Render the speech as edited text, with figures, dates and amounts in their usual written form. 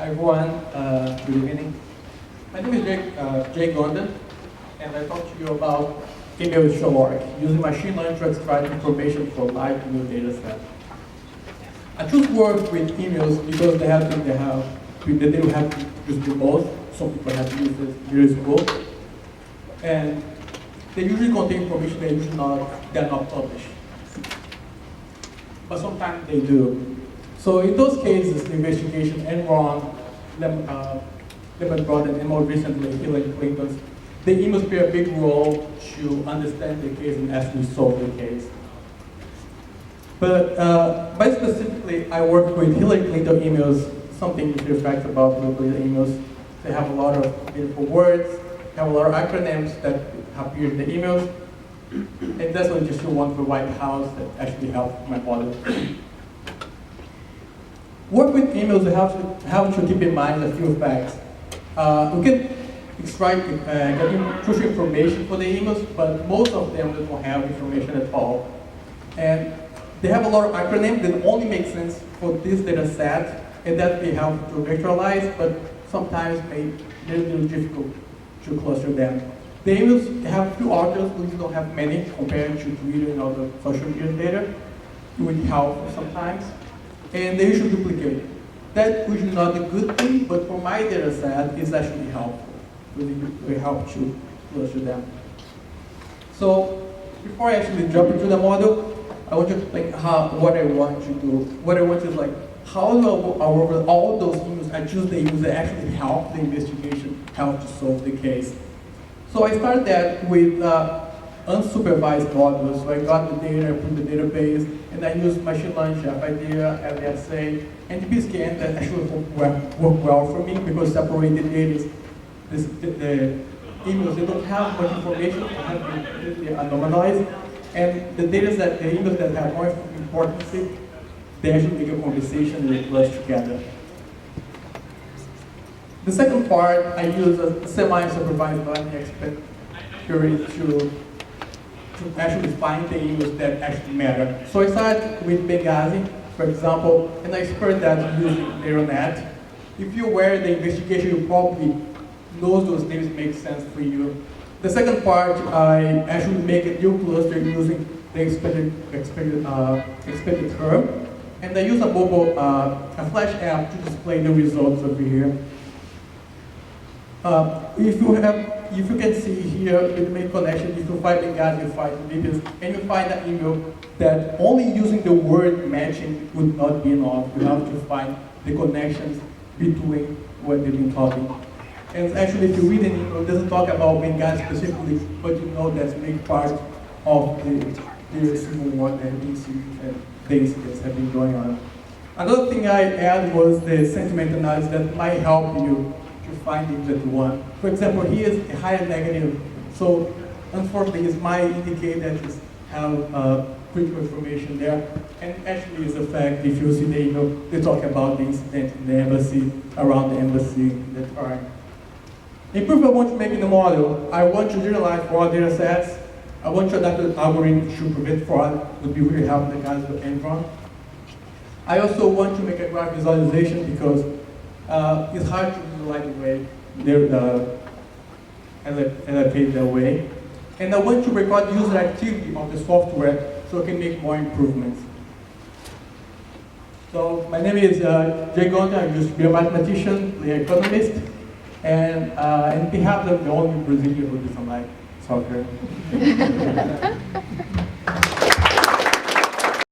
Hi everyone, good evening. My name is Jay Gondon, and I talk to you about email Sherlock, using machine learning to extract information from live email data set. I choose work with emails because they have to use the most. Some people have to use this years ago, and they usually contain information they're not published, but sometimes they do. So in those cases, the investigation Enron, Lemon Brothers, and more recently Hillary Clinton's, the emails play a big role to understand the case and actually solve the case. But by specifically, I work with Hillary Clinton emails, something to reflect about Hillary Clinton emails. They have a lot of beautiful words, have a lot of acronyms that appear in the emails, and that's what just one for White House that actually helped my model. Work with emails, you have to keep in mind a few facts. We can extract crucial information for the emails, but most of them don't have information at all. And they have a lot of acronyms that only make sense for this data set, and that they help to vectorialize, but sometimes make it a little difficult to cluster them. The emails have few authors, we don't have many compared to Twitter and other social media data. It would help sometimes. And they usually duplicate. That usually not a good thing, but for my data set, it's actually helpful. Really help to cluster them. So before I actually jump into the model, I want to explain what I want to do. What I want is like, how do over all those emails, I choose the emails that actually help the investigation, help to solve the case. So I started that with unsupervised models. So I got the data, I put the database, and I used machine learning, Chef Idea, LSA, and DBScan that actually worked well for me because separated data, the emails, they don't have much information, they have been completely anonymized, and the emails that have more importance, they actually make a conversation and they cluster together. The second part, I use a semi-supervised learning experience to actually find the emails that actually matter. So I started with Benghazi, for example, and I explored that using neural net. If you're aware of the investigation, you probably know those names make sense for you. The second part, I actually make a new cluster using the expected curve, and I use a mobile, a Flash app to display the results over here. If you can see here, with make connection, if you find Benghazi, you find Metis, and you find an email that only using the word matching would not be enough. You have to find the connections between what they've been talking. And actually, if you read an email, it doesn't talk about Benghazi specifically, but you know that's a big part of the civil war that have been seen and the incidents have been going on. Another thing I add was the sentiment analysis that might help you to find things that you want. For example, here is a higher negative. So unfortunately, it might indicate that you have critical information there. And actually, it's a fact, if you see the email, they talk about the incident in the embassy, around the embassy, the time. Improvement I want to make in the model, I want to generalize fraud data sets. I want to adapt the algorithm to prevent fraud, would be really helpful in the case of Enron. I also want to make a graph visualization because it's hard to visualize the way and I paid that way. And I want to record user activity of the software so I can make more improvements. So my name is Jay Gonda. I used to be a mathematician, an economist, and perhaps I'm the only Brazilian who doesn't like soccer.